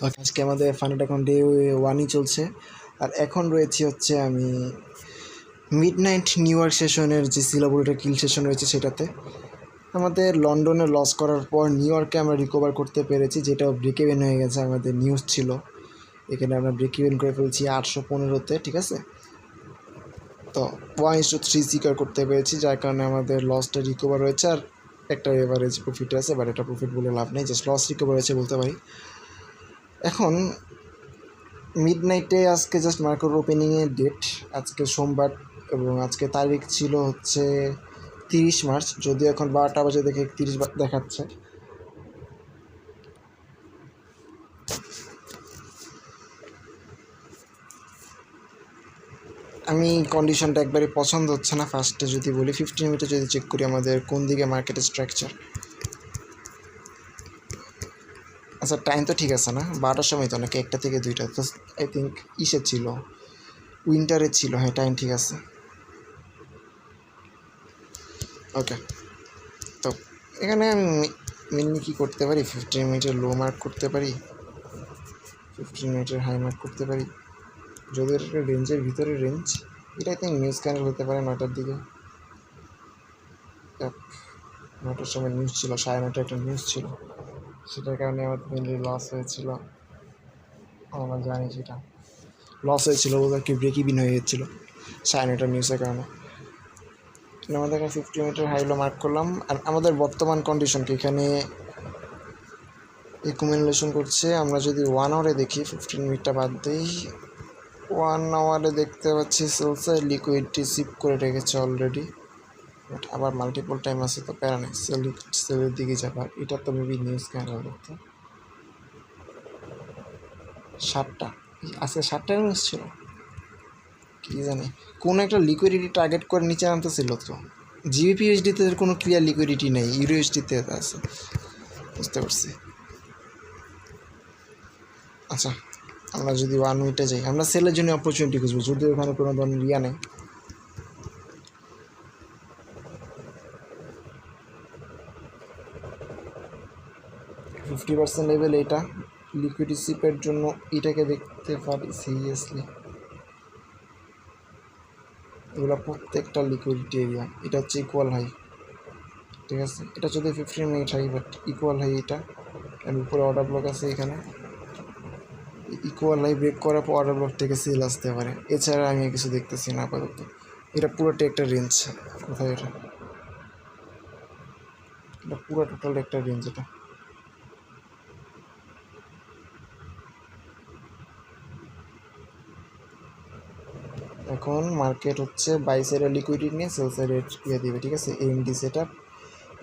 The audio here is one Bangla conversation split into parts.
আজকে আমাদের ফান্ড অ্যাকাউন্ট ডে 1ই চলছে, আর এখন রয়েছে হচ্ছে আমি মিডনাইট নিউ ইয়র্ক সেশনের যে সিলাবুলেটের কিল সেশন রয়েছে সেটাতে। আমাদের লন্ডনে লস করার পর নিউ ইয়র্কে আমরা রিকভার করতে পেরেছি, যেটা ব্রেক ইভেন হয়ে গেছে। আমাদের নিউজ ছিল এখানে আমরা ব্রেক ইভেন করে ফেলছি 815-তে, ঠিক আছে। তো 1:3 সিকার করতে পেরেছি, যার কারণে আমাদের লসটা রিকভার হয়েছে, আর একটা এভারেজ প্রফিট আছে, বাট এটা প্রফিট বলে লাভ নেই, জাস্ট লস রিকভার হয়েছে বলতে পারি। এখন মিডনাইটে আজকে জাস্ট মার্কেট ওপেনিংয়ের ডেট, আজকে সোমবার, এবং আজকে তারিখ ছিল হচ্ছে 30 মার্চ, যদিও এখন 12টা বাজে দেখে 31 দেখাচ্ছে। আমি কন্ডিশনটা একবারে পছন্দ হচ্ছে না। ফার্স্টে যদি বলি 15 মিনিটে যদি চেক করি আমাদের কোন দিকে মার্কেটের স্ট্রাকচার। আচ্ছা, টাইম তো ঠিক আছে না, 12টার সময় তো, নাকি 1টা থেকে 2টা, তো আই থিঙ্ক ইসে ছিল, উইন্টারে ছিল। হ্যাঁ, টাইম ঠিক আছে। ওকে, তো এখানে আমি মেনলি কী করতে পারি, 15 মিনিটের লো মার্ক করতে পারি, 15 মিনিটের হাই মার্ক করতে পারি, যদি এটা রেঞ্জের ভিতরে রেঞ্জ। এটা আই থিঙ্ক নিউজ ক্যান্ডেল হতে পারে 9টার দিকে। 9টার সময় নিউজ ছিল, 9:30 একটা নিউজ ছিল, সেটার কারণে আমার মেনলি লস হয়েছিল। আমরা জানি সেটা লস হয়েছিল বলতে কি ব্রেক ইভিন হয়ে গেছিলো 9:30 নিউজের কারণে। আমাদের এখানে 50 মিটার হাইলো মার্ক করলাম। আর আমাদের বর্তমান কন্ডিশনকে এখানে একুমুলেশন করছে। আমরা যদি 1 আওয়ারে দেখি, 15 মিনিটটা বাদ দিই, 1 আওয়ারে দেখতে পাচ্ছি সেলসে লিকুইডিটি সিপ করে রেখেছে অলরেডি, বাট আবার মাল্টিপল টাইম আছে, তো প্যারা নেই, সেলের দিকে যাবার। এটা তো মেবি নিউজ ক্যান্ডেল দেখতে 7টা, আজকে 7টার নিউজ ছিল, কী জানি কোনো একটা লিকুইডিটি টার্গেট করে নিচে আনতেছিল। তো জিবিপি ইউএসডিতে কোনো ক্লিয়ার লিকুইডিটি নেই, ইউরো ইউএসডিতে আছে, বুঝতে পারছি। আচ্ছা, আমরা যদি 1 মিনিটে যাই, আমরা সেলের জন্য অপরচুনিটি খুঁজবো, যদি ওখানে কোনো ধরনের ইয়া নেই। $50 লেভেল, এটা লিকুইডিটি সিপের জন্য এটাকে দেখতে পারি সিরিয়াসলি। এগুলো প্রত্যেকটা লিকুইডিটি এরিয়া। এটা হচ্ছে ইকুয়াল হাই, ঠিক আছে। এটা যদি 15 minute high, but equal high এটা, এর উপরে অর্ডার ব্লক আছে। এখানে ইকুয়াল হাই ব্রেক করার পর অর্ডার ব্লক থেকে সেল আসতে পারে, এছাড়া আমি কিছু দেখতেছি না আপাতত। এটা পুরোটা একটা রেঞ্জ। কোথায় এটা? এটা পুরো টোটাল একটা রেঞ্জ। এটা এখন মার্কেট হচ্ছে বাই সাইডের লিকুইডিটি নিয়ে সেল সাইডের ইয়ে দিবে, ঠিক আছে। এমডি সেট আপ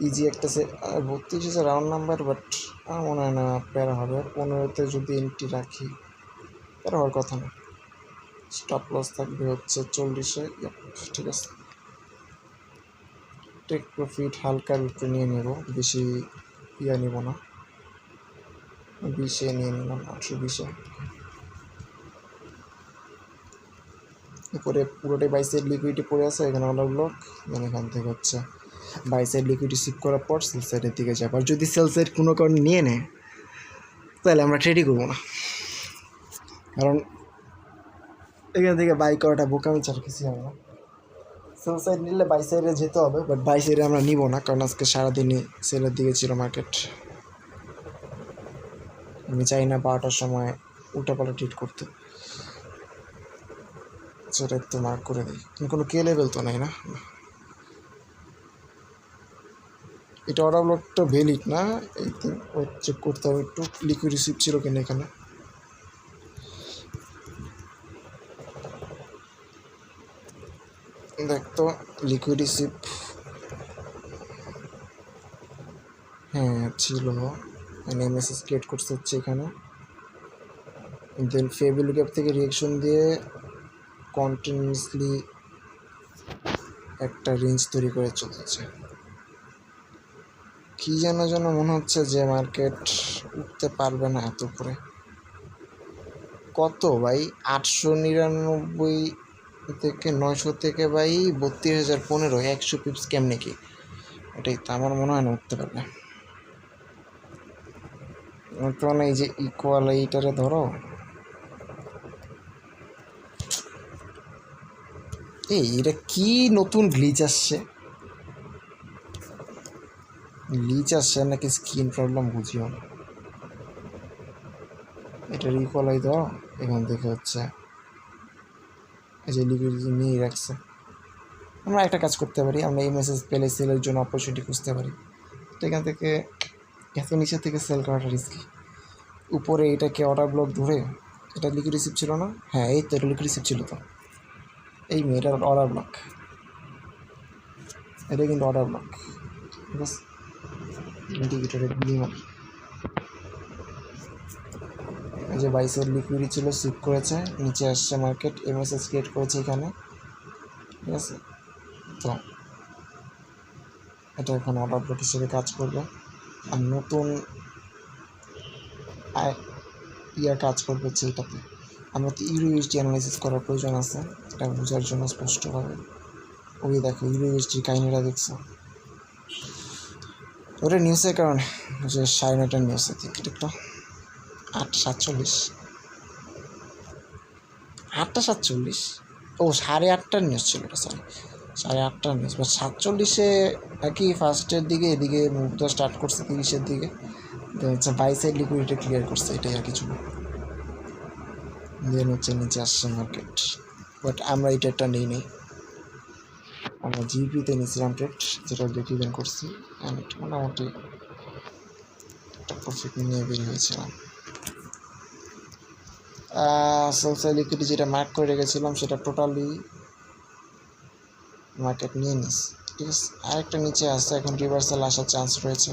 ইজি একটা 32 হচ্ছে রাউন্ড নাম্বার, বাট আমার মনে হয় না প্যারা হবে। 15তে যদি এন্ট্রি রাখি, প্যারা হওয়ার কথা না। স্টপ লস থাকবে হচ্ছে 40-এ, ঠিক আছে। টেক প্রফিট হালকার উপরে নিয়ে নেব, বেশি ইয়া নেব না, 20-এ নিয়ে নিলাম, 820-এ। উপরে পুরোটাই বাই সাইড লিকুইডিটি পড়ে আছে, এখানে অর্ডার ব্লক, মানে এখান থেকে হচ্ছে বাই সাইড লিকুইডিটি সিপ করার পর সেল সাইডের দিকে যাবে। আর যদি সেল সাইড কোনো কারণে নিয়ে নেয়, তাহলে আমরা ট্রেডই করবো না, কারণ এখান থেকে বাই করাটা বোকামি ছাড়া কিছু হবে না। সেল সাইড নিলে বাই সাইডে যেতে হবে, বাট বাই সাইডে আমরা নিব না, কারণ আজকে সারাদিনই সেলের দিকে ছিল মার্কেট। আমি চাই না 12টার সময় উল্টাপাল্টা ট্রিট করতে, সেটা একটু মার্ক করে দিই। কোনো কে লেভেল তো নেই না, এটা অর্ডার ব্লকটা ভ্যালিড না, এই চেক করতে হবে একটু। লিকুইড রিসিভ ছিল কিনা এখানে, দেখতো লিকুইড রিসিভ, হ্যাঁ ছিল। এমএসএস ক্রিয়েট করতে হচ্ছে এখানে, দেন ফেভিল গ্যাপ থেকে রিয়েকশন দিয়ে কন্টিনিউসলি একটা রেঞ্জ তৈরি করে চলছে। কী যেন মনে হচ্ছে যে মার্কেট উঠতে পারবে না এত করে। কত ভাই, 899 থেকে 900 থেকে ভাই 32,015, 100 পিপস কেমনে কি? এটাই তো আমার মনে হয় না উঠতে পারবে। বর্তমানে এই যে ইকুয়াল এইটারে ধরো, এটা কি নতুন গ্লিচ আসছে, নাকি স্ক্রিন প্রবলেম বুঝিও না। এটা ইকুয়ালাই ধরো, এখান থেকে হচ্ছে এই যে লিকুইডিটি নিয়ে রাখছে। আমরা একটা কাজ করতে পারি, আমরা এই মেসেজ পেলে সেলের জন্য অপরচুনিটি খুঁজতে পারি। তো এখান থেকে এত নিচে থেকে সেল করাটা রিস্কি। উপরে এটাকে অর্ডার ব্লক ধরে, এটা লিকুইড রিসিভ ছিল না? হ্যাঁ, এই তো এটা লিকুইড রিসিভ ছিল। তো এই মেয়েটার অর্ডার ব্লক, এটা কিন্তু অর্ডার ব্লক। ঠিক আছে, ইন্ডিকেটরের মিনিমাম এই যে বাইসের লিকুইডি ছিল, সুইপ করেছে, নিচে আসছে মার্কেট, এমএসএস ক্রিয়েট করেছে এখানে। ঠিক আছে, তো এটা এখন অর্ডার ব্লক হিসেবে কাজ করবে। আর নতুন কাজ করবে হচ্ছে এটাতে। আমরা তো ইউএসডি অ্যানালাইসিস করার প্রয়োজন আছে, এটা বোঝার জন্য স্পষ্টভাবে। ওই দেখো ইউএসডি কাহিনিটা দেখছো, ওটা নিউজের কারণে যে 9:30 নিউজে টিকটকটা 8:47, 8:47, ও 8:30 নিউজ ছিল ওটা, সরি 8:30 নিউজ, বা 47-এ আর কি ফার্স্টের দিকে এদিকে মুভটা স্টার্ট করছে 30-এর দিকে, হচ্ছে বাই সাইড লিকুইডিটি ক্লিয়ার করছে, এটাই আর কিছু না। দেন হচ্ছে নিচে আসছে মার্কেট, বাট আমরা এই ট্রেডটা নেই, আমরা জিপিতে নিয়েছিলাম ট্রেড, যেটা ব্রেক ইভেন করছি, অ্যান্ড মোটামুটি একটা প্রফিট নিয়ে বের হয়েছিলাম। সোলসাই লিকুইডিটি যেটা মার্ক করে রেখেছিলাম সেটা টোটালি মার্কেট নিয়ে নিস। ঠিক আছে, আরেকটা নিচে আসছে, এখন রিভার্সাল আসার চান্স রয়েছে।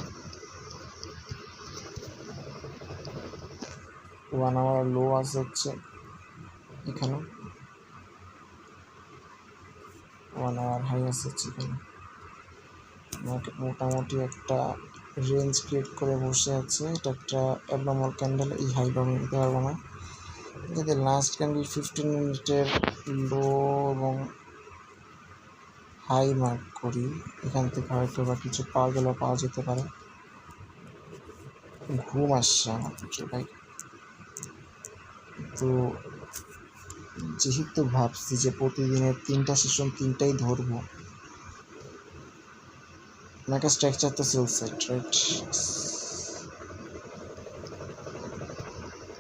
1 আওয়ার লো আছে হচ্ছে এখানে, 1 আওয়ার হাই আছে হচ্ছে এখানে। মার্কেট মোটামুটি একটা রেঞ্জ ক্রিয়েট করে বসে আছে, এটা একটা অ্যাবনর্মাল ক্যান্ডেল, এই হাই ডাউন নিতে পারবো না। যদি লাস্ট ক্যান্ডেল 15 মিনিটের লো এবং হাই মার্ক করি, এখান থেকে হয়তো বা কিছু পাওয়া গেলেও পাওয়া যেতে পারে। ঘুম আসছে আমার প্রচুর ভাই, তো যেহেতু ভাবছি যে প্রতিদিনের 3টা সেশন 3টাই ধরবো, মেগা স্ট্রাকচার তো সেল সেট রাইট।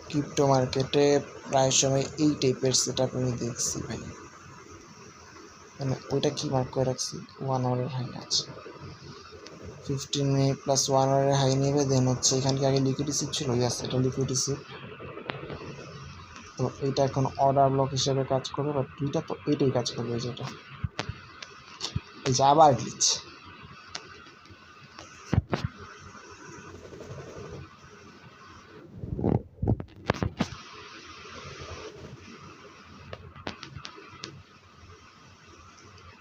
ক্রিপ্টো মার্কেটে প্রায় সময় এই টাইপের সেট আপ আমি দেখছি ভাই, মানে ওইটা কি মার্ক করে রাখছি, 1 আওয়ারের হাই আছে, 15 মিনিট প্লাস 1 আওয়ারের হাই নেবে। দেন হচ্ছে এখানকে আগে লিকুইড রিসিভ ছিল, ইয়াস এটা লিকুইড রিসিভ, তো এইটা এখন অর্ডার ব্লক হিসেবে কাজ করবে, বাট দুইটা তো এইটাই কাজ করবে, যেটা এই যে আবার গ্লিচ।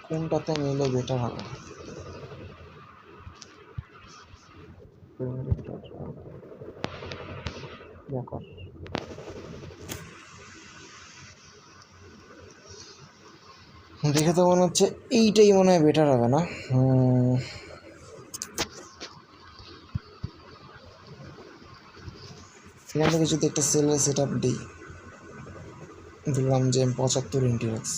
কোনটাতে নিলে বেটার হবে? দেখে তো মনে হচ্ছে এইটাই মনে হয় বেটার হবে না? এখান থেকে যদি একটা সেলের সেট আপ দিই, দিলাম যে 75 ইন্টিরেক্স,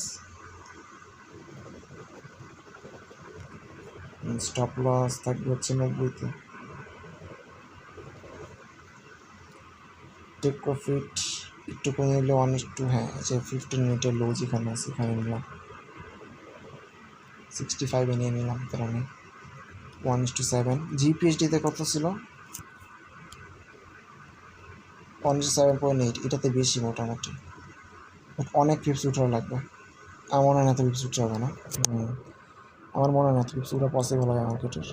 স্টপ লস থাকবে হচ্ছে 90-তে, টেক প্রফিট একটু কমে নিলে 1:2, হ্যাঁ যে 15 মিনিটের লো যেখানে আছে এখানে নিলাম, 65 নিয়ে নিলাম, তার আমি 1:7। জিপিএইচডিতে কত ছিল? 1:7.8, এটাতে বেশি মোটামুটি, বাট অনেক পিপস উঠানো লাগবে। আমার মনে হয় না এত পিপস উঠতে হবে না, আমার মনে হয় না এত পিপস উঠা পসিবল হয় মার্কেটের।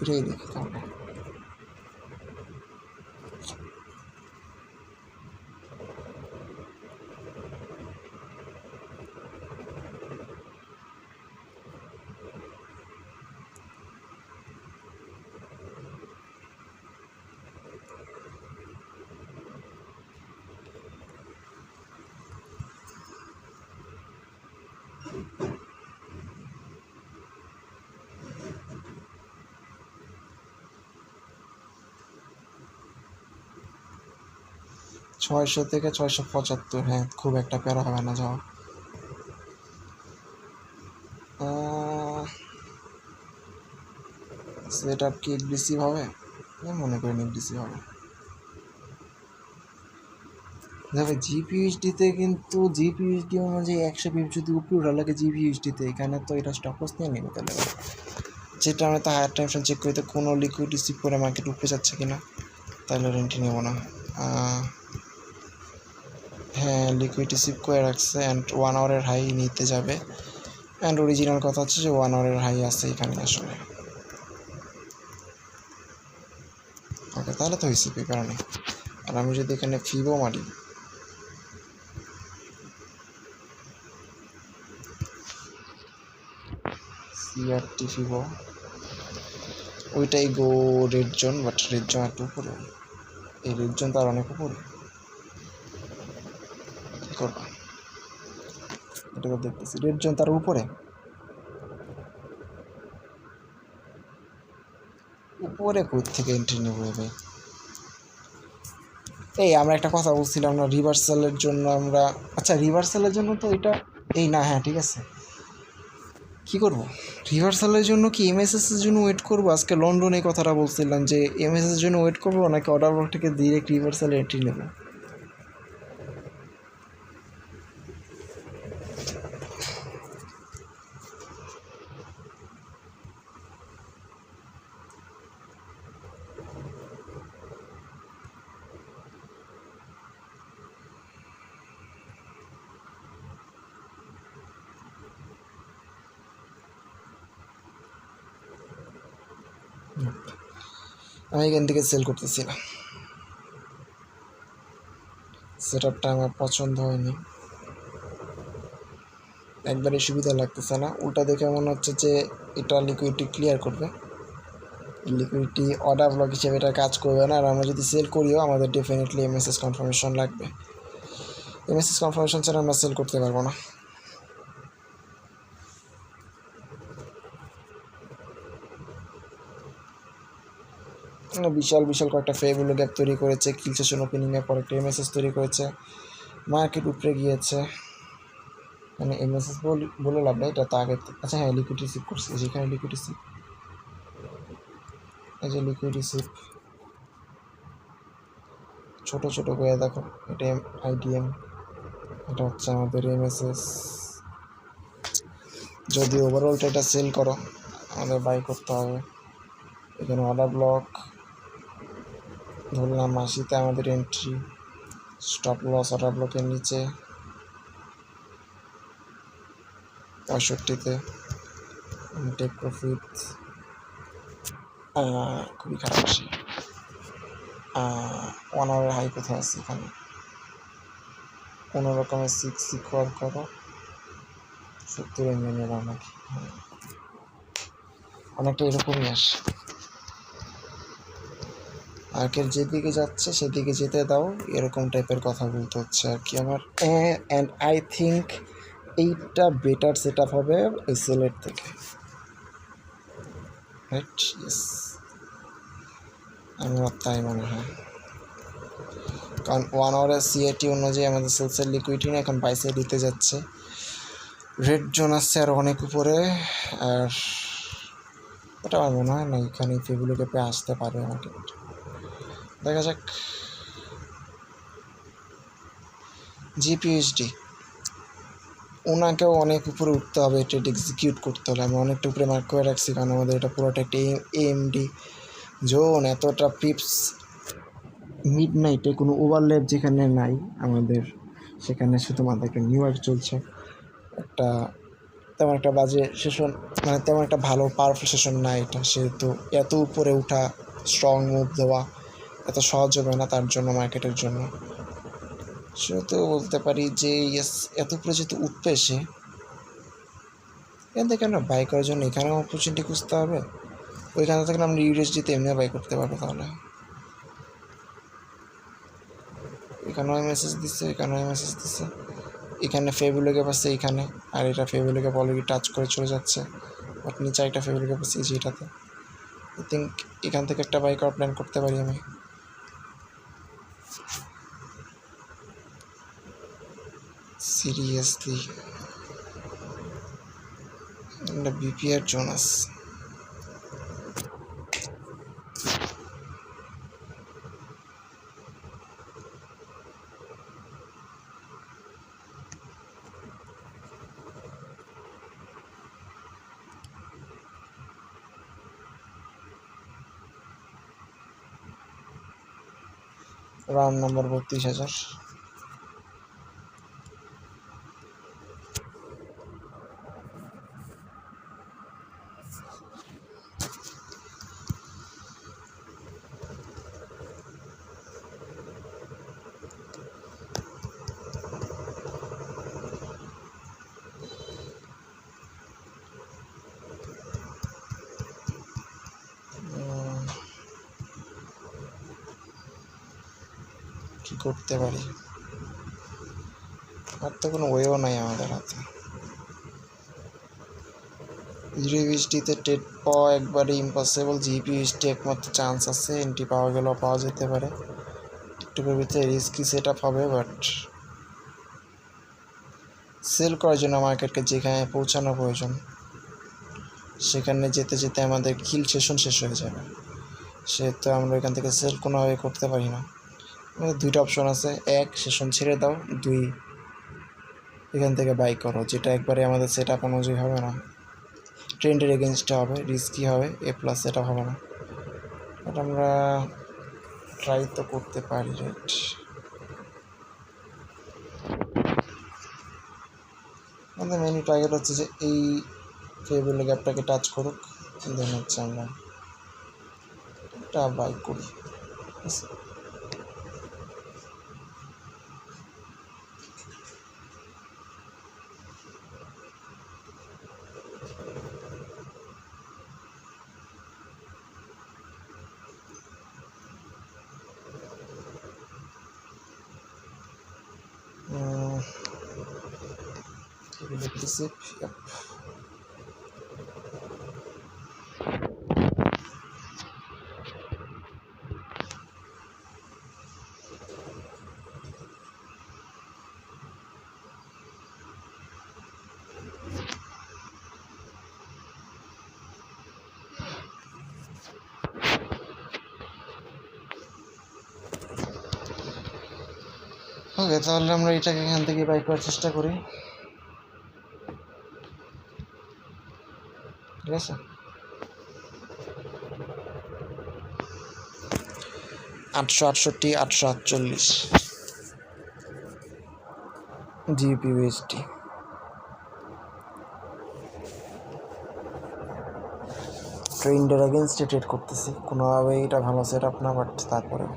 এটাই দেখি তাহলে। ছয়শো থেকে 675, হ্যাঁ খুব একটা প্যারা হবে না যাওয়া। সেট আপ কি এগ্রেসিভ হবে? আমি মনে করি এগ্রেসিভ হবে। দেখো জিপিইউএসডিতে কিন্তু জিপিইউএসডি অনুযায়ী 100 পিপ যদি উপরে উঠা লাগে জিপিইউএসডিতে, এখানে তো এটা স্টপ লস নিয়ে নেবে তাহলে। যেটা আমরা তো হায়ার টেনশন চেক করি তো কোনো লিকুইড রিসিভ করে মার্কেট উপরে যাচ্ছে কিনা, তাহলে রেন্টি নেব না। হ্যাঁ লিকুইড রিসিভ করে রাখছে অ্যান্ড 1 আওয়ারের হাই নিতে যাবে, অ্যান্ড অরিজিনাল কথা হচ্ছে যে 1 আওয়ারের হাই আছে এখানে আসলে। ওকে তাহলে তো হয়েছে পেপার নেই। আর আমি যদি এখানে ফিবো মারি, সিআরটি ফিবো, ওইটাই গো red zone, but red zone একটু উপরে, এই রেড জোন তার অনেক উপরে। কী করবা, এটা তো দেখতেছি রেড জোন তার উপরে, উপরে কোথ থেকে এন্ট্রি নেবো ভাই? এই আমরা একটা কথা বলছিলাম না রিভার্সালের জন্য, আমরা আচ্ছা রিভার্সালের জন্য তো এটা এই না, হ্যাঁ ঠিক আছে, কী করবো রিভার্সালের জন্য? কি এমএসএসের জন্য ওয়েট করবো? আজকে লন্ডনে এই কথাটা বলছিলাম যে এমএসএসের জন্য ওয়েট করবো নাকি অর্ডার ব্লক থেকে ডিরেক্ট রিভার্সালে এন্ট্রি নেবো। আমি এখান থেকে সেল করতেছি না, সেট আপটা আমার পছন্দ হয়নি, একবারে সুবিধা লাগতেছে না। উল্টা দেখে মনে হচ্ছে যে এটা লিকুইডিটি ক্লিয়ার করবে, লিকুইডিটি অর্ডার ব্লক হিসেবে এটা কাজ করবে না। আর আমরা যদি সেল করিও আমাদের ডেফিনেটলি এমএসএস কনফার্মেশন লাগবে, এমএসএস কনফার্মেশন ছাড়া আমরা সেল করতে পারবো না। বিশাল বিশাল কয়েকটা ফেভুলো গ্যাপ তৈরি করেছে, কিল সেশন ওপেনিংয়ের পর একটা এমএসএস তৈরি করেছে, মার্কেট উপরে গিয়েছে, মানে এমএসএস বলে লাভ নেই, এটা তো আগে। আচ্ছা হ্যাঁ লিকুইড রিসিভ করছে, যেখানে লিকুইড রিসিভ, এই যে লিকুইড রিসিভ ছোটো ছোটো করে দেখো, এটা আইডিএম, এটা হচ্ছে আমাদের এমএসএস। যদি ওভারঅলটা এটা সেল করো আমাদের বাই করতে হবে। এখানে অর্ডার ব্লক ধরলাম 80-তে আমাদের এন্ট্রি, স্টপ লস অর্ডার ব্লকের নিচে 65-তে, টেক প্রফিট খুবই খারাপ আসে। 1 আওয়ারের হাই কোথায় আছে এখানে, কোনো রকমের 6 সিকোয়ার করো 70 এমএনের নাকি, অনেকটা এরকমই আসে। মার্কেট যেদিকে যাচ্ছে সেদিকে যেতে দাও, এরকম টাইপের কথা বলতে হচ্ছে আর কি আমার। অ্যান্ড আই থিঙ্ক এইটা বেটার সেট আপ হবে এসএলের থেকে, রাইট? ইয়েস, আমার তাই মনে হয়, কারণ 1 আওয়ারের সিআইটি অনুযায়ী আমাদের সেলসের লিকুইডিটি না এখন বাইসে দিতে যাচ্ছে, রেড জোন আসছে আর অনেক উপরে। আর ওটা আমার মনে হয় না এখানে ফেগুলো ক্যাপে আসতে পারে মার্কেট, দেখা যাক। জিপিএইচডি ওনাকেও অনেক উপরে উঠতে হবে, ট্রেড এক্সিকিউট করতে হলে। আমি অনেকটা উপরে মার্ক করে রাখছি, কারণ আমাদের এটা পুরোটা একটা এএমডি জোন, এতটা পিপস মিড নাইটে কোনো ওভারল্যাপ যেখানে নাই আমাদের, সেখানে শুধুমাত্র একটা নিউ ইয়র্ক চলছে, একটা তেমন একটা বাজে সেশন, মানে তেমন একটা ভালো পাওয়ারফুল সেশন না এটা, সেহেতু এত উপরে উঠা স্ট্রং মুভ দেওয়া এত সহজ হবে না তার জন্য, মার্কেটের জন্য। সেহেতু বলতে পারি যে ইয়েস, এত উপরে যেহেতু উঠবে সে, এখান থেকে আমরা বাই করার জন্য এখানেও অপরচুনিটি খুঁজতে হবে, ওইখানে থেকে আমরা ইউএসডিতে এমনিও বাই করতে পারবো। তাহলে এখানেও মেসেজ দিচ্ছে, এখানেও মেসেজ দিচ্ছে, এখানে ফেভিলো গ্যাপ আছে এখানে, আর এটা ফেভিলো গ্যাপ অলরেডি টাচ করে চলে যাচ্ছে, বাট নিচে একটা ফেভিলো গ্যাপ আছে যেটাতে। আই থিঙ্ক এখান থেকে একটা বাই করার প্ল্যান করতে পারি আমি। সিরিয়াসলি এটা বিপিআর জোনাস। Round number 32,000। কি করতে পারি, আর তো কোনো ওয়েও নাই আমাদের হাতে। ইউএসডিতে টেট পাওয়া একবারে ইম্পসিবল, জিপিইউএসডি একমাত্র চান্স আছে, এন্ট্রি পাওয়া গেলেও পাওয়া যেতে পারে। একটুকুর ভিতরে রিস্কি সেট আপ হবে, বাট সেল করার জন্য মার্কেটকে যেখানে পৌঁছানো প্রয়োজন সেখানে যেতে যেতে আমাদের কিল সেশন শেষ হয়ে যাবে, সেহেতু আমরা এখান থেকে সেল কোনোভাবে করতে পারি না। আমাদের দুইটা অপশন আছে, এক সেশন ছেড়ে দাও, দুই এখান থেকে বাই করো, যেটা একবারে আমাদের সেট আপ অনুযায়ী হবে না, ট্রেন্ডের এগেনস্টে হবে, রিস্কি হবে, এ প্লাস সেট আপ হবে না। বাট আমরা ট্রাই তো করতে পারি, রাইট? আমাদের মেইন টার্গেট হচ্ছে যে এই ফেভিলো গ্যাপটাকে টাচ করুক, দেন হচ্ছে আমরা এটা বাই করি। Receipt, yep. ওকে, তাহলে আমরা এটাকে এখান থেকে বাই করার চেষ্টা করি, ঠিক আছে? 868, 848 জিপিইউএসডি। ট্রেন্ডের এগেনস্টে ট্রেড করতেছি, কোনোভাবে এটা ভালো সেট আপ না, বাট তারপরেও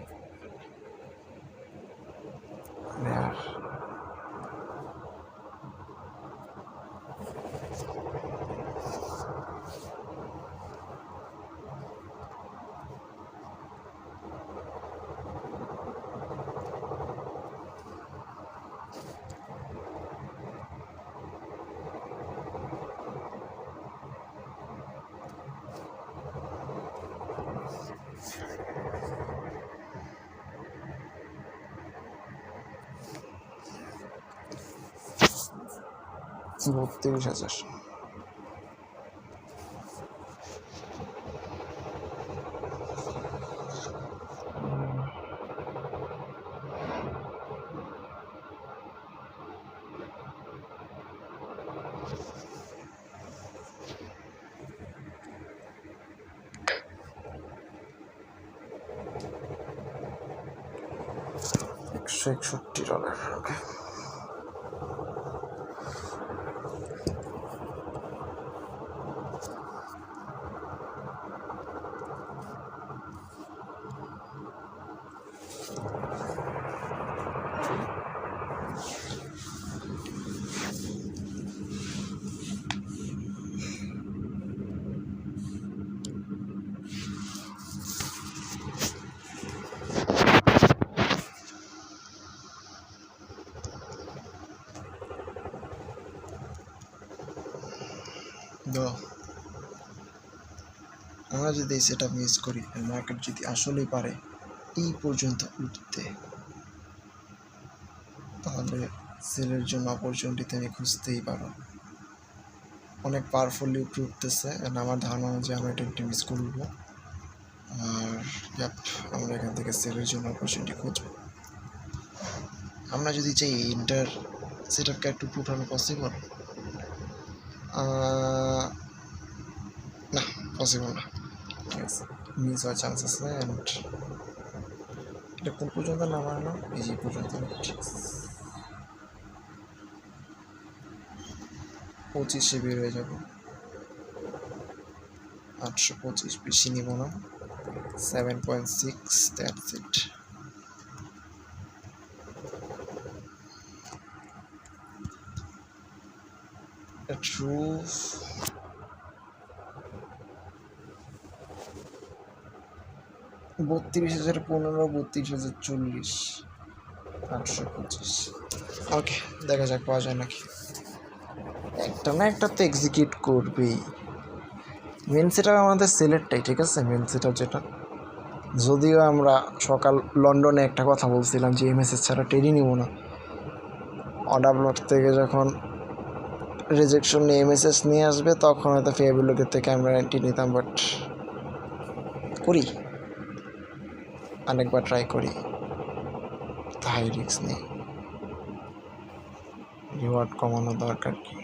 $32,000। $161, ওকে। যদি এই সেট আপ ইউজ করি, মার্কেট যদি আসলেই পারে এই পর্যন্ত উঠতে, তাহলে সেলের জন্য অপরচুনিটি তুমি খুঁজতেই পারো। অনেক পাওয়ারফুলি উপরে উঠতেছে, আমার ধারণা যে আমরা এটা একটু মিস করবো। আর আমরা এখান থেকে সেলের জন্য অপরচুনিটি খুঁজবো। আমরা যদি চাই ইন্টার সেট আপকে একটু উঠানো পসিবল, না পসিবল না, ঠিক আছে, মিস হওয়ার চান্স আছে। অ্যান্ড এটা কোন পর্যন্ত নামানো, এই যে পর্যন্ত 25 বের হয়ে যাব, 825 বেশি নিব না, 7.6, দ্যাটস ইট। ট্রু 32,015, 32,040, 825। ওকে, দেখা যাক পাওয়া যায় নাকি। একটা না একটা তো এক্সিকিউট করবেই। মেন সেট আপ আমাদের সেলেরটাই, ঠিক আছে, মেন সেট আপ যেটা। যদিও আমরা সকাল লন্ডনে একটা কথা বলছিলাম যে এমএসএস ছাড়া ট্রেডই নিব না, অর্ডার ব্লক থেকে যখন রিজেকশন নিয়ে এমএসএস নিয়ে আসবে তখন হয়তো ফেয়ারভ্যালুকের থেকে আমরা এন্ট্রি নিতাম, বাট করি, অনেকবার ট্রাই করি, হাই রিস্ক নেই, রিওয়ার্ড কমানো দরকার কি।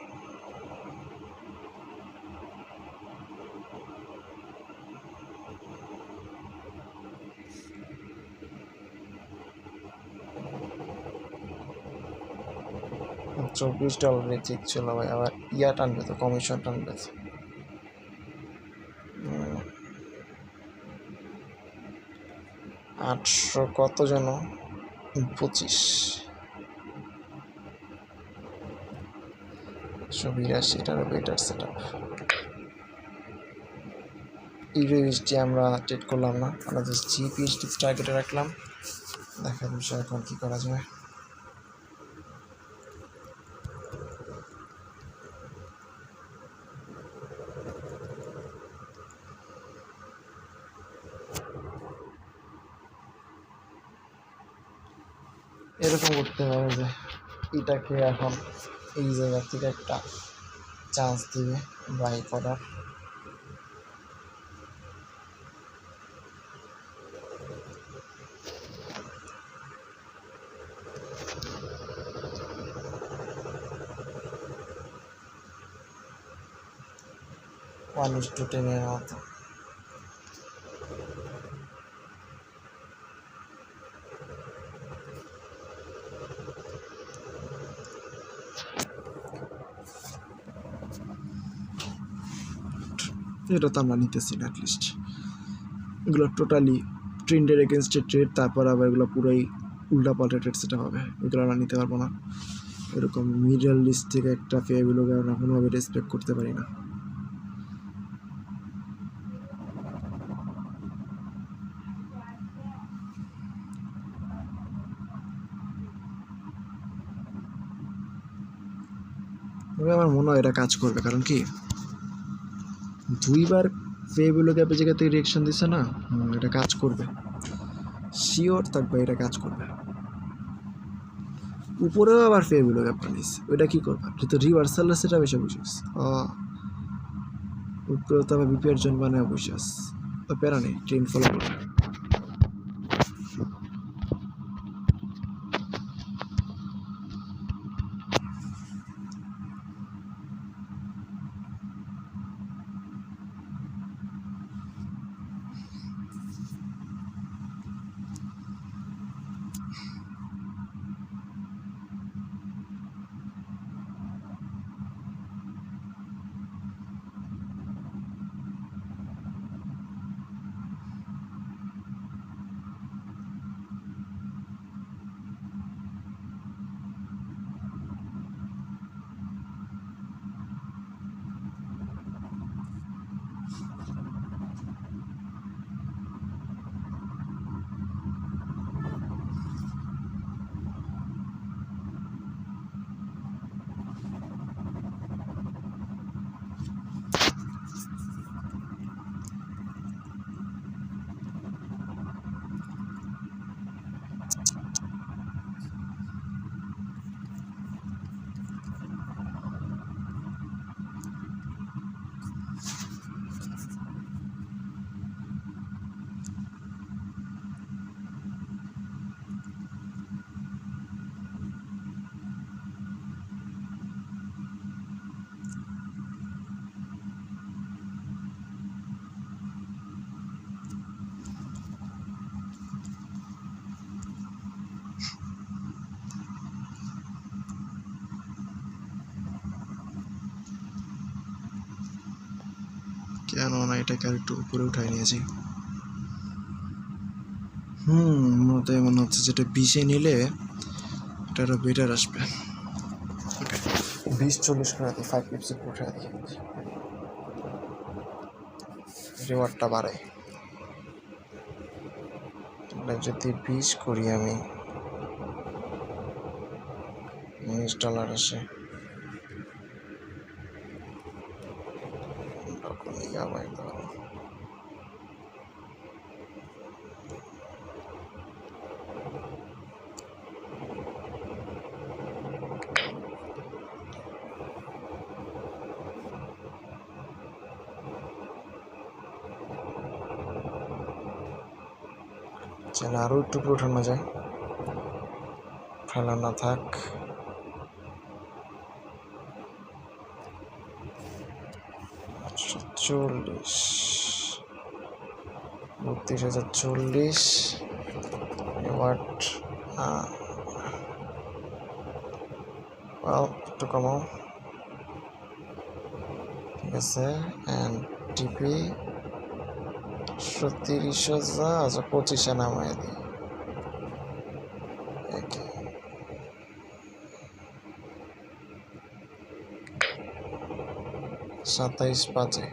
$24 রিজেক্ট ছিল ভাই, আবার ইয়া টানবে তো, কমিশন টানবে তো। 800 কত যেন, 25, 182, এটারও বেটার সেট আপ। ইউএসডি আমরা ট্রেড করলাম না, আমরা জাস্ট জিপিএসডি টার্গেটে রাখলাম, দেখার বিষয় এখন কী করা যায়। এরকম করতে পারে যে এটাকে এখন এই জায়গা থেকে একটা চান্স দিবে বাই করার। মানুষ টু টেনের মতো। এটা তো আমরা নিতেছি না, অ্যাটলিস্ট এগুলো টোটালি ট্রেন্ডের এগেনস্টে ট্রেড, তারপর আবার এগুলো পুরোই উল্টাপাল্টা ট্রেড সেটা হবে, এগুলো আমরা নিতে পারবো না। এরকম মিডল লিস্ট থেকে একটা ফেয়ারভ্যালুকে আমরা কোনোভাবে রেসপেক্ট করতে পারি না। তবে আমার মনে হয় এটা কাজ করবে, কারণ কি 2বার ফেয়ারভ্যালু গ্যাপের জায়গা থেকে রিয়েকশন দিছে না, এটা কাজ করবে, শিওর থাকবে এটা কাজ করবে। উপরেও আবার ফেয়ারভ্যালু গ্যাপ বানিয়েছে, ওইটা কী করবে, যেহেতু রিভার্সাল সেটা বেশি বুঝিস, উপরেও তো আবার বিপিআর জন বানায় বুঝিস, তো প্যারা নেই, ট্রেন ফলো করবে। কেননা এটাকে আর একটু উপরে উঠাই নিয়েছি। মনে হচ্ছে যেটা 20-এ নিলে এটা আরো বেটার আসবে। 20-40 করে দিই, 5 ক্লিপসে উঠে দিই, রিওয়ার্ডটা বাড়ে। যদি 20 করি আমি, $19 আসে। চলে আরও একটু উঠানো যায়, ফেলা না থাক। 40, 32,040 ওয়াট। একটু কমাও, ঠিক আছে। অ্যান্ড টিপি 30,000, আচ্ছা 25-এ নামাই দিই। 27 বাজে।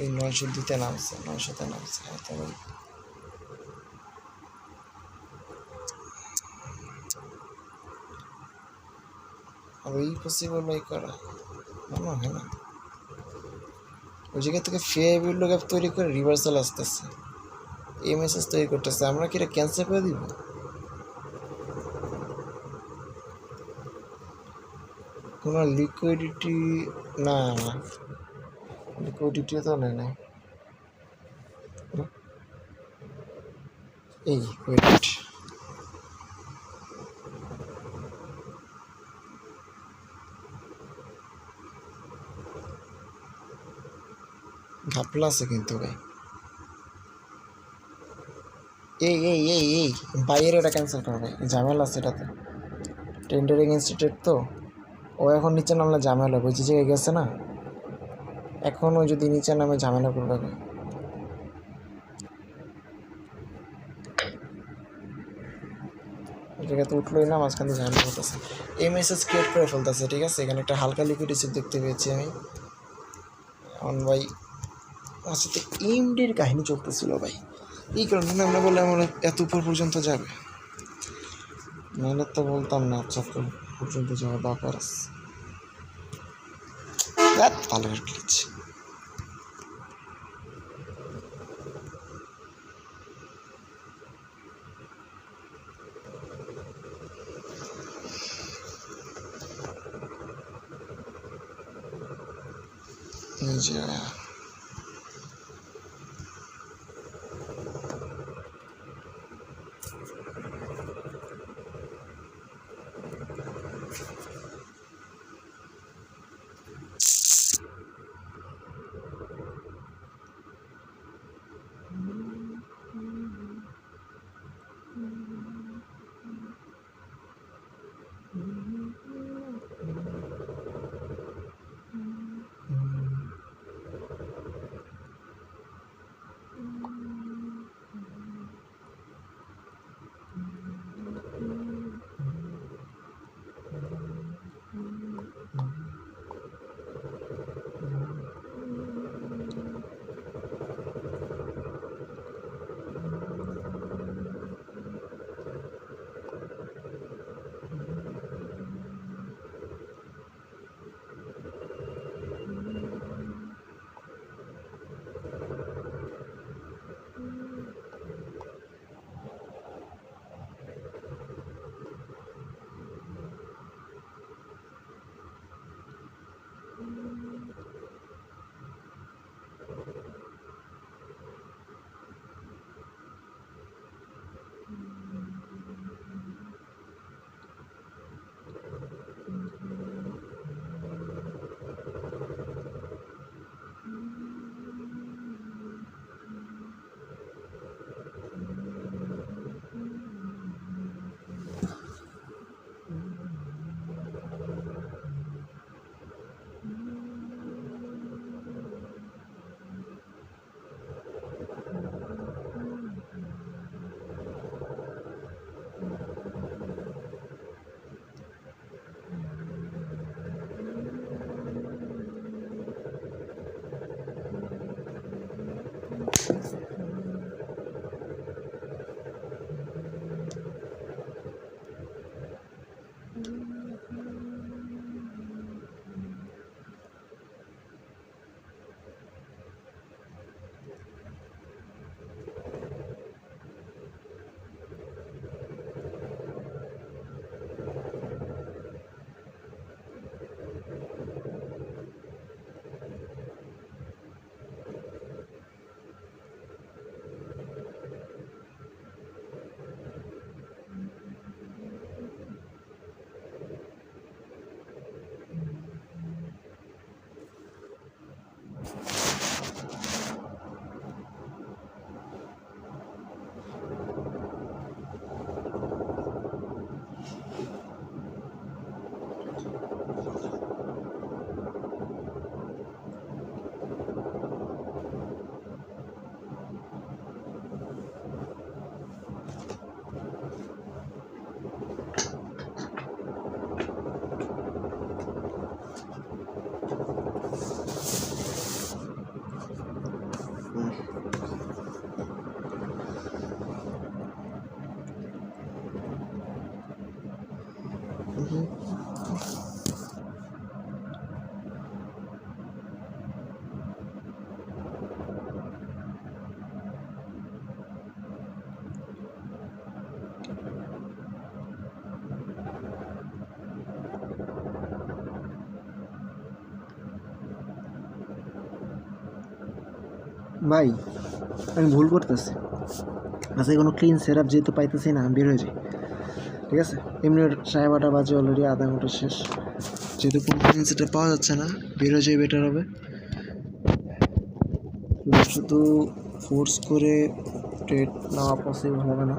এই 900-তে নামছে, 900-তে নামছে। ওই পসিবল ওই করা মনে হয় না। ওই জায়গা থেকে ফেয়ারবিল্ড গ্যাপ তৈরি করে রিভার্সাল আসতেছে, এই মেসেজ তৈরি করতেছে। আমরা কি এটা ক্যান্সেল করে দিব? কোনো লিকুইডিটি না, লিকুইডিটি তো নেই নাই। এই ওয়েট, ঘাপলা আছে কিন্তু ভাই। এই এই এই এই বাইরে এটা ক্যান্সেল করবে, ঝামেলা আছে এটাতে। টেন্ডারিং ইনস্টিটিউট তো, ও এখন নিচে নামলে ঝামেলা হবে। ওই যে জায়গায় গেছে না, এখন ও যদি নিচে নামে ঝামেলা করবে। ওই জায়গাতে উঠলোই না, মাঝখান দিয়ে ঝামেলা করতেছে। এই মেসেজ ক্রিয়েট করে ফেলতেছে, ঠিক আছে। এখানে একটা হালকা লিকুইডিটি দেখতে পেয়েছি আমি। এখন ভাই আমার সাথে এমডির কাহিনী চলতেছিল ভাই, এই কারণে আমরা বলে আমার এত উপর পর্যন্ত যাবে, নাহলে তো বলতাম না আচ্ছা পর্যন্ত যাওয়ার ব্যাপার আছে। ভালো গ্লিচ। ভাই আমি ভুল করতেছি, আচ্ছা কোনো ক্লিন সেটআপ যেহেতু পাইতেছি না, আমি বের হয়ে যাই, ঠিক আছে? এমনি 8:30 বাজে, অলরেডি আধা ঘন্টা শেষ, যেহেতু কোনো ক্লিন সেটআপ পাওয়া যাচ্ছে না, বের হয়ে যাই বেটার হবে। শুধু ফোর্স করে ট্রেড নেওয়া পসিবল হবে না,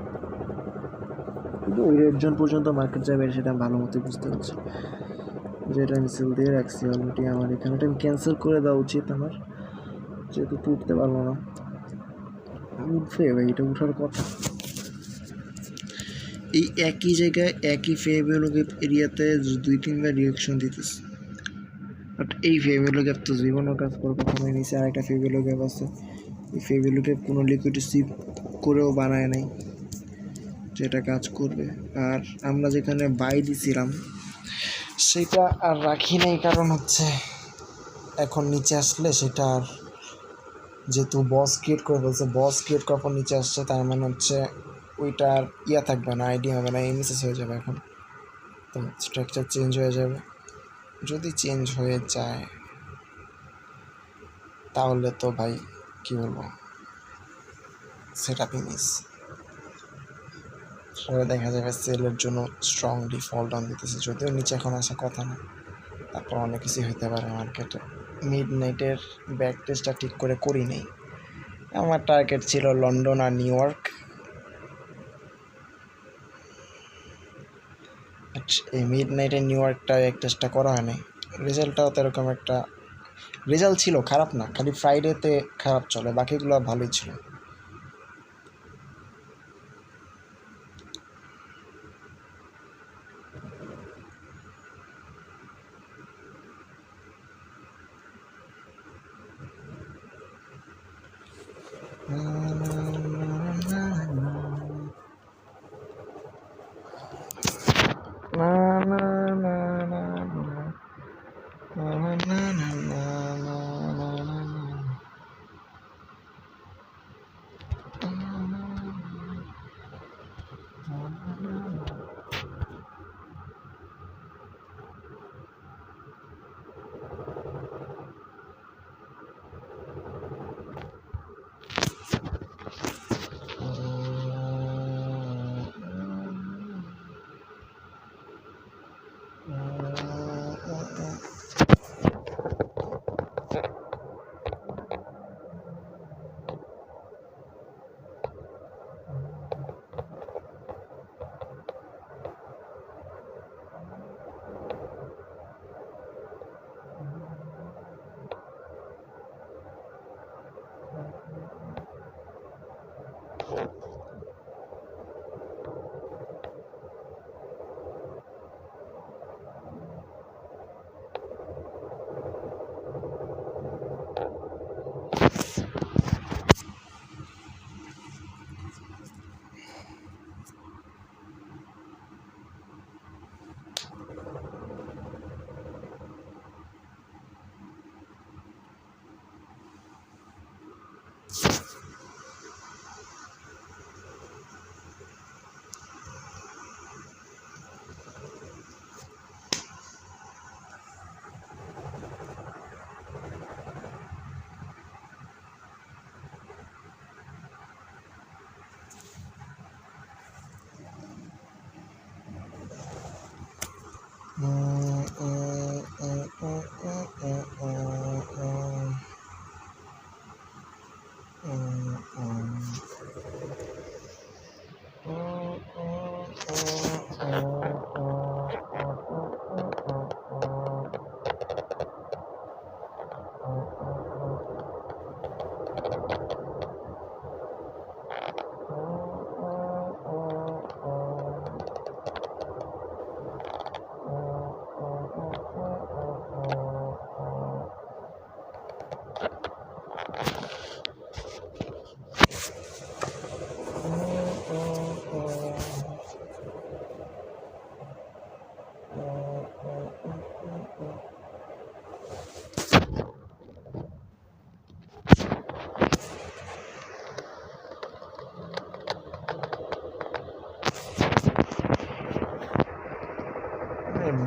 কিন্তু ওই রেটজন পর্যন্ত মার্কেট যাবে সেটা আমি ভালো মতোই বুঝতে পারছি। যেটা আমি সেল দিয়ে রাখছি অলরেডি, আমার এখানে আমি ক্যান্সেল করে দেওয়া উচিত আমার, যেহেতু তুলতে পারবো না। উঠবে ভাই, এটা উঠার কথা। এই একই জায়গায় একই ফেভিওলো গ্যাপ এরিয়াতে 2-3বার রিয়াকশন দিতেছে, বাট এই ফেভিওলো গ্যাপ তো জীবনও কাজ করার কথা নয়। নিচে আরেকটা ফেভিওলো গ্যাপ আছে, এই ফেভিওলো গ্যাপ কোনো লিকুইড সিপ করেও বানায় নাই যেটা কাজ করবে। আর আমরা যেখানে বাই দিছিলাম সেটা আর রাখি নাই, কারণ হচ্ছে এখন নিচে আসলে সেটা আর, যেহেতু বস ক্রিয়েট করে বলছে, বস ক্রিয়েট করার পর নিচে আসছে, তার মানে হচ্ছে ওইটার ইয়া থাকবে না, আইডিয়া হবে না, এমএসএস হয়ে যাবে এখন, তো স্ট্রাকচার চেঞ্জ হয়ে যাবে। যদি চেঞ্জ হয়ে যায় তাহলে তো ভাই কী বলবো, সেটআপই মিস। পরে দেখা যাবে সেলের জন্য স্ট্রংলি ফল ডাউন দিতেছে, যদিও নিচে এখন আসা কথা না, তারপর অনেক কিছুই হতে পারে মার্কেটে। মিড নাইটের ব্যাক টেস্টটা ঠিক করে করি নেই, আমার টার্গেট ছিল লন্ডন আর নিউ ইয়র্ক, এই মিড নাইটে নিউ ইয়র্কটা এক টেস্টটা করা হয়নি, রেজাল্টটাও তো এরকম একটা রেজাল্ট ছিল, খারাপ না, খালি ফ্রাইডেতে খারাপ চলে, বাকিগুলো ভালোই ছিল।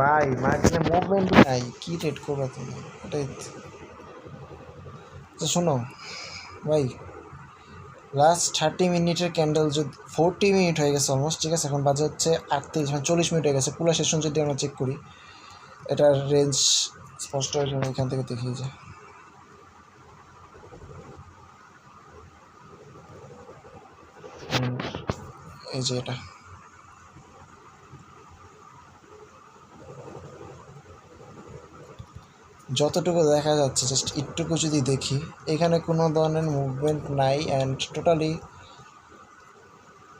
ভাই মার্কেটে মুভমেন্ট নাই, কি ট্রেড করবে তুমি এটাই। তো শোনো ভাই, লাস্ট 30 মিনিটের ক্যান্ডেল যদি 40 মিনিট হয়ে গেছে অলমোস্ট, ঠিক আছে, এখন বাজে হচ্ছে 38, মানে 40 মিনিট হয়ে গেছে পুরো সেশন। যদি আমরা চেক করি এটার রেঞ্জ স্পষ্ট হয়ে যাবে, এখান থেকে দেখিয়ে যায়। এই যে এটা যতটুকু দেখা যাচ্ছে, জাস্ট একটুকু যদি দেখি, এখানে কোনো ধরনের মুভমেন্ট নাই অ্যান্ড টোটালি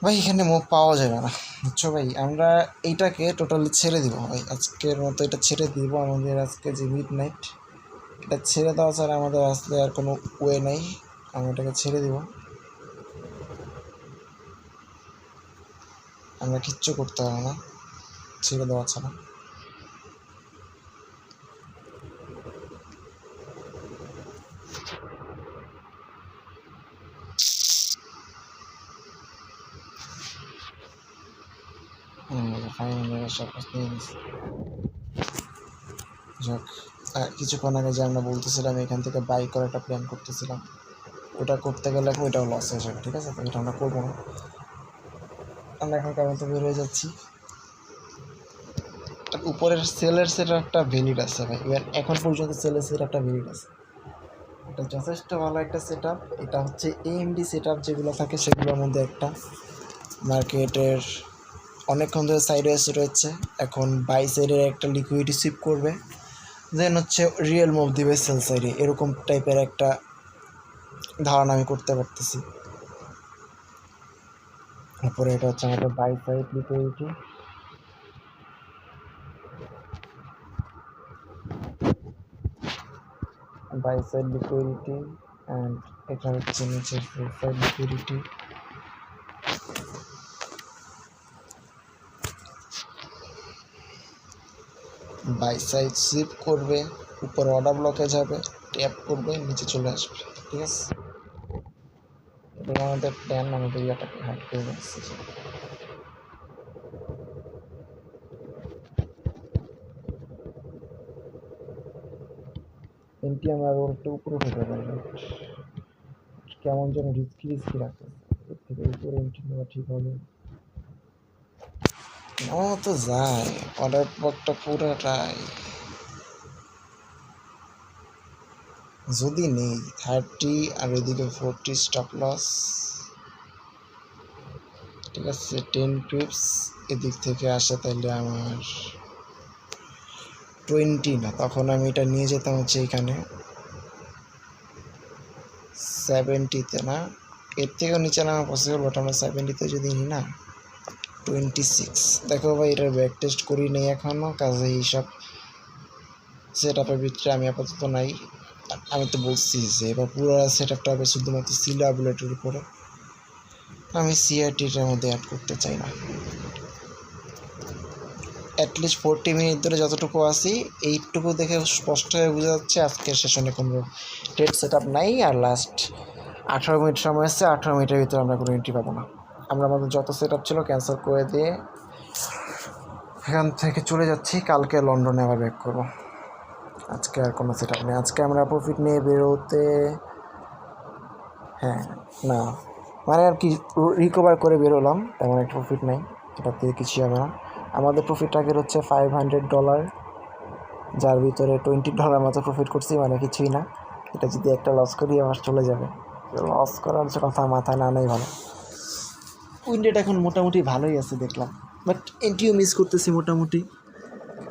ভাই এখানে মুভ পাওয়া যাবে না, বুঝছো ভাই। আমরা এইটাকে টোটালি ছেড়ে দিব ভাই, আজকের মতো এটা ছেড়ে দিব। আমাদের আজকে যে মিড নাইট, এটা ছেড়ে দেওয়া ছাড়া আমাদের আসলে আর কোনো ওয়ে নেই, আমরা এটাকে ছেড়ে দিব। আমরা কিচ্ছু করতে পারবো না ছেড়ে দেওয়া ছাড়া। যাক, কিছুক্ষণ আগে যে আমরা বলতেছিলাম এখান থেকে বাই করে একটা প্ল্যান করতেছিলাম, ওটা করতে গেলে ওইটাও লস হয়ে যাবে, ঠিক আছে, তো এটা আমরা করবো না। আমরা এখন কারণ তো বের হয়ে যাচ্ছি। উপরের সেলের সেট একটা ভ্যালিড আছে ভাই, এখন পর্যন্ত সেলের সেট একটা ভ্যালিড আছে, এটা যথেষ্ট ভালো একটা সেট আপ। এটা হচ্ছে এএমডি সেট আপ যেগুলো থাকে সেগুলোর মধ্যে একটা, মার্কেটের অনেকক্ষণ ধরে সাইডে এসে রয়েছে, এখন বাই সাইডের একটা লিকুইডিটি সুইপ করবে, দেন হচ্ছে রিয়েল মুভ দিবে সেল সাইডে, এরকম টাইপের একটা ধারণা আমি করতে পারতেছি। তারপরে এটা হচ্ছে আমাদের buy side liquidity, buy side liquidity and এটা হচ্ছে নিচে sell side liquidity. Buy side sweep করবে, উপরে অর্ডার ব্লকে যাবে, ট্যাপ করবে, নিচে চলে আসবে। ঠিক আছে, এটা আমাদের প্ল্যান, আমাদের ইয়াটাকে হাইড করে রাখছে। এনটি আমরা একটু উপরে উঠে পারি, কেমন যেন রিস্কি রাখতে, এর থেকে উপরে এন্ট্রি নেওয়া ঠিক হবে। ও তো যায় অর্ডার ব্লকটা পুরোটাই, যদি নেই 30 আর এদিকে 40 স্টপ লস। ঠিক আছে, 10 পিপস এদিক থেকে আসে, তাহলে আমার 20 না, তখন আমি এটা নিয়ে যেতাম হচ্ছে এখানে 70-তে, না এর থেকেও নিচে নামা পসিবল, বাট আমরা 70-তে যদি নিই না 26। দেখো ভাই, এটার ব্যাক টেস্ট করি নেই এখনও, কাজে এইসব সেট আপের ভিতরে আমি আপাতত নাই। আমি তো বলছি যে এবার পুরো সেট আপটা হবে শুধুমাত্র সিলা বুলেটের উপরে, আমি সিআরটিটার মধ্যে অ্যাড করতে চাই না। অ্যাটলিস্ট 40 মিনিট ধরে যতটুকু আসি, এইটুকু দেখে স্পষ্ট হয়ে বোঝা যাচ্ছে আজকের সেশনে কোনো ট্রেড সেট আপ নাই। আর লাস্ট 18 মিনিট সময় আসছে, 18 মিনিটের ভিতরে আমরা কোনো এন্ট্রি পাবো না। আমরা আমাদের যত সেট আপ ছিল ক্যান্সেল করে দিয়ে এখান থেকে চলে যাচ্ছি, কালকে লন্ডনে আবার ব্যাক করবো। আজকে আর কোনো সেট আপ নেই, আজকে আমরা প্রফিট নিয়ে বেরোতে, হ্যাঁ না মানে আর কি রিকভার করে বেরোলাম, তেমন একটা প্রফিট নেই, এটার থেকে কিছুই হবে না। আমাদের প্রফিট টার্গেট হচ্ছে $500, যার ভিতরে $20 মতো প্রফিট করছি, মানে কিছুই না। এটা যদি একটা লস করি আমার চলে যাবে, লস করার কথা মাথায় না নেই ভালো। উইন্ডেড এখন মোটামুটি ভালোই আছে দেখলাম, বাট এন্ট্রিও মিস করতেছি, মোটামুটি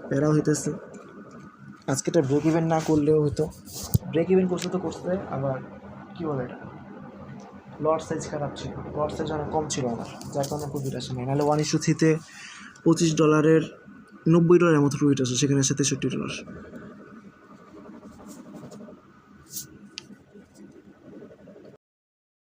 প্যারা হইতেছে। আজকে এটা ব্রেক ইভেন না করলেও হতো, ব্রেক ইভেন করছে তো করছে, আবার কী বলে এটা লট সাইজ খারাপ ছিল, লট সাইজ অনেক কম ছিল আমার, যার কারণে প্রফিট আসে নাই। নাহলে $1:3-তে $25 $90 মতো প্রফিট আসে, সেখানে আসে $63।